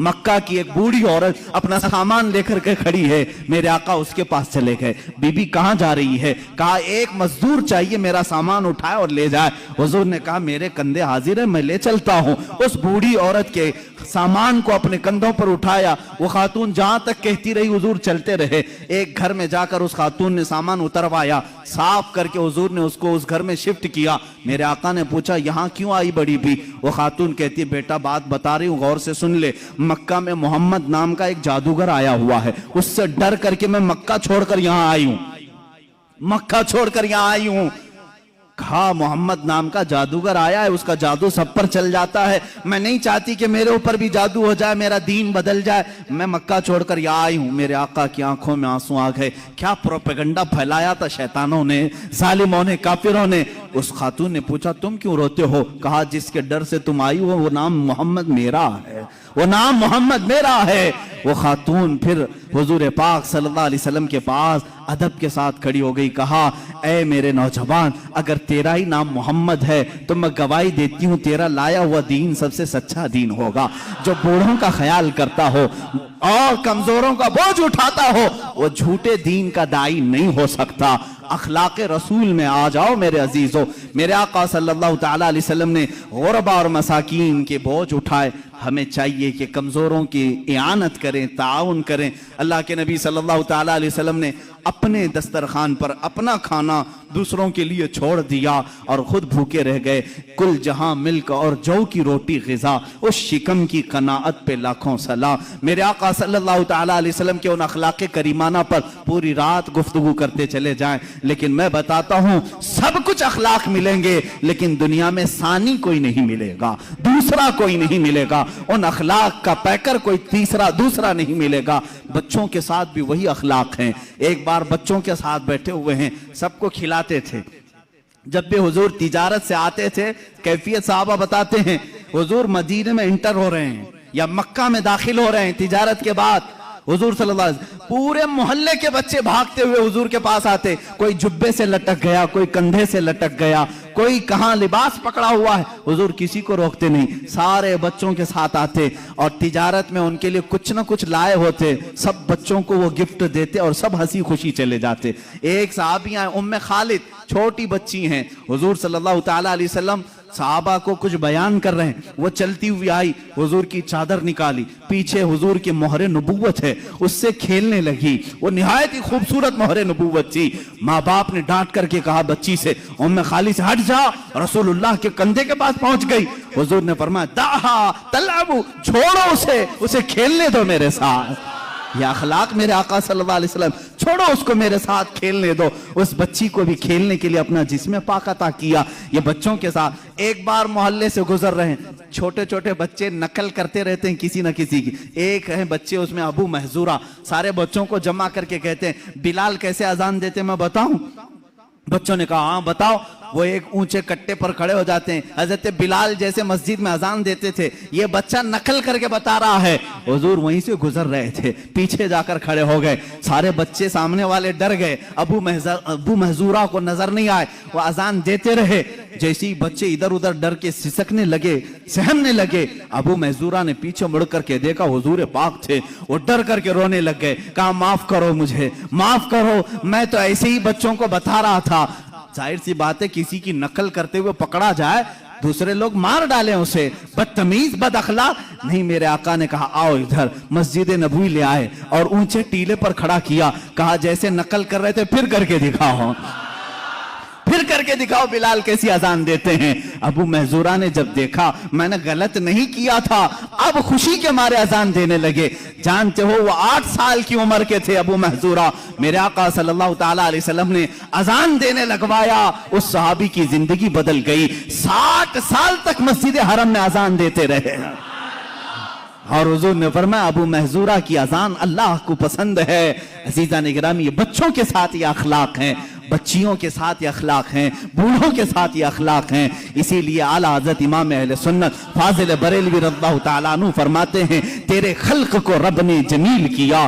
مکہ کی ایک بوڑھی عورت اپنا سامان لے کر کے کھڑی ہے، میرے آقا اس کے پاس چلے گئے، بی بی کہاں جا رہی ہے؟ کہا ایک مزدور چاہیے میرا سامان اٹھائے اور لے جائے۔ حضور نے کہا میرے کندھے حاضر ہیں، میں لے چلتا ہوں۔ اس بوڑھی عورت کے سامان کو اپنے کندھوں پر اٹھایا، وہ خاتون جہاں تک کہتی رہی حضور چلتے رہے۔ ایک گھر میں جا کر اس خاتون نے سامان اتروایا، صاف کر کے حضور نے اس کو اس گھر میں شفٹ کیا۔ میرے آقا نے پوچھا یہاں کیوں آئی بڑی بھی؟ وہ خاتون کہتی بیٹا بات بتا رہی ہوں غور سے سن لے، مکہ میں محمد نام کا ایک جادوگر آیا ہوا ہے، اس سے ڈر کر کے میں مکہ چھوڑ کر یہاں آئی ہوں، مکہ چھوڑ کر یہاں آئی ہوں۔ کہا محمد نام کا جادوگر آیا ہے، اس کا جادو سب پر چل جاتا ہے، میں نہیں چاہتی کہ میرے اوپر بھی جادو ہو جائے، میرا دین بدل جائے، میں مکہ چھوڑ کر یہاں آئی ہوں۔ میرے آقا کی آنکھوں میں آنسو آ گئے، کیا پروپیگنڈا پھیلایا تھا شیطانوں نے، ظالموں نے، کافروں نے۔ اس خاتون نے پوچھا تم کیوں روتے ہو؟ کہا جس کے ڈر سے تم آئی ہو وہ نام محمد میرا ہے، وہ نام محمد میرا ہے۔ وہ خاتون پھر حضور پاک صلی اللہ علیہ وسلم کے پاس ادب کے ساتھ کھڑی ہو گئی، کہا اے میرے نوجوان اگر تیرا ہی نام محمد ہے تو میں گواہی دیتی ہوں تیرا لایا ہوا دین سب سے سچا دین ہوگا۔ جو بوڑھوں کا خیال کرتا ہو اور کمزوروں کا بوجھ اٹھاتا ہو وہ جھوٹے دین کا داعی نہیں ہو سکتا۔ اخلاق رسول میں آ جاؤ میرے عزیزو۔ میرے آقا صلی اللہ تعالیٰ علیہ وسلم نے غربا اور مساکین کے بوجھ اٹھائے، ہمیں چاہیے کہ کمزوروں کی اعانت کریں، تعاون کریں۔ اللہ کے نبی صلی اللہ تعالیٰ علیہ وسلم نے اپنے دسترخوان پر اپنا کھانا دوسروں کے لیے چھوڑ دیا اور خود بھوکے رہ گئے۔ کل جہاں ملک اور جو کی روٹی غذا، اس شکم کی قناعت پہ لاکھوں سلام۔ میرے آقا صلی اللہ تعالیٰ علیہ وسلم کے ان اخلاق کریمانہ پر پوری رات گفتگو کرتے چلے جائیں، لیکن میں بتاتا ہوں سب کچھ اخلاق ملیں گے لیکن دنیا میں ثانی کوئی نہیں ملے گا، دوسرا کوئی نہیں ملے گا، ان اخلاق کا پیکر کوئی دوسرا نہیں ملے گا۔ بچوں کے ساتھ بھی وہی اخلاق ہیں۔ ایک بار بچوں کے ساتھ بیٹھے ہوئے ہیں، سب کو کھلاتے تھے۔ جب بھی حضور تجارت سے آتے تھے کیفیت صحابہ بتاتے ہیں حضور مدینے میں انٹر ہو رہے ہیں یا مکہ میں داخل ہو رہے ہیں تجارت کے بعد، حضور صلی اللہ علیہ وسلم پورے محلے کے بچے بھاگتے ہوئے حضور کے پاس آتے، کوئی جبے سے لٹک گیا، کوئی کندھے سے لٹک گیا، کوئی کہاں لباس پکڑا ہوا ہے، حضور کسی کو روکتے نہیں، سارے بچوں کے ساتھ آتے اور تجارت میں ان کے لیے کچھ نہ کچھ لائے ہوتے، سب بچوں کو وہ گفٹ دیتے اور سب ہنسی خوشی چلے جاتے۔ ایک صحابی ہیں ام خالد، چھوٹی بچی ہیں، حضور صلی اللہ تعالیٰ علیہ وسلم صحابہ کو کچھ بیان کر رہے ہیں، وہ چلتی ہوئی آئی، حضور کی چادر نکالی، پیچھے حضور کی مہر نبوت ہے، اس سے کھیلنے لگی، وہ نہایت ہی خوبصورت مہر نبوت تھی۔ ماں باپ نے ڈانٹ کر کے کہا بچی سے ام خالد سے ہٹ جا، رسول اللہ کے کندھے کے پاس پہنچ گئی، حضور نے فرمایا دعھا تلعبو، چھوڑو اسے کھیلنے دو میرے ساتھ۔ یہ اخلاق میرے آقا صلی اللہ علیہ وسلم، چھوڑو اس کو میرے ساتھ کھیلنے دو۔ اس بچی کو بھی کھیلنے کے لیے اپنا جسم پاک عطا کیا۔ یہ بچوں کے ساتھ ایک بار محلے سے گزر رہے ہیں، چھوٹے چھوٹے بچے نقل کرتے رہتے ہیں کسی نہ کسی کی۔ ایک ہیں بچے اس میں ابو محذورہ، سارے بچوں کو جمع کر کے کہتے ہیں بلال کیسے اذان دیتے میں بتاؤں؟ بچوں نے کہا ہاں بتاؤ۔ وہ ایک اونچے کٹے پر کھڑے ہو جاتے ہیں، حضرت بلال جیسے مسجد میں اذان دیتے تھے، یہ بچہ نقل کر کے بتا رہا ہے۔ حضور وہیں سے گزر رہے تھے، پیچھے جا کر کھڑے ہو گئے، سارے بچے سامنے والے ڈر گئے، ابو محذورہ کو نظر نہیں آئے، وہ اذان دیتے رہے۔ جیسے ہی بچے ادھر ادھر ڈر کے سسکنے لگے، سہمنے لگے، ابو محذورہ نے پیچھے مڑ کر کے دیکھا حضور پاک تھے، وہ ڈر کر کے رونے لگ گئے، کہا معاف کرو مجھے، معاف کرو، میں تو ایسے ہی بچوں کو بتا رہا تھا۔ ظاہر سی بات ہے کسی کی نقل کرتے ہوئے پکڑا جائے، دوسرے لوگ مار ڈالیں اسے، بدتمیز بد اخلاق نہیں۔ میرے آقا نے کہا آؤ ادھر، مسجد نبوی لے آئے اور اونچے ٹیلے پر کھڑا کیا، کہا جیسے نقل کر رہے تھے پھر کر کے دکھاؤ، پھر کر کے دکھاؤ بلال کیسی اذان دیتے ہیں۔ ابو محذورہ نے جب دیکھا میں نے غلط نہیں کیا تھا، اب خوشی کے مارے اذان دینے لگے۔ جانتے ہو وہ 8 سال کی عمر کے تھے ابو محذورہ، میرے آقا صلی اللہ تعالیٰ علیہ وسلم نے اذان دینے لگوایا، اس صحابی کی زندگی بدل گئی، 60 سال تک مسجد حرم میں اذان دیتے رہے۔ اور حضور نے فرمایا ابو محذورہ کی اذان اللہ کو پسند ہے۔ عزیزان گرامی، یہ بچوں کے ساتھ یہ اخلاق ہیں، بچیوں کے ساتھ یہ اخلاق ہیں، بوڑھوں کے ساتھ یہ اخلاق ہیں۔ اسی لیے اعلیٰ حضرت امام اہل سنت فاضل بریلوی رضی اللہ تعالیٰ عنہ فرماتے ہیں تیرے خلق کو رب نے جمیل کیا،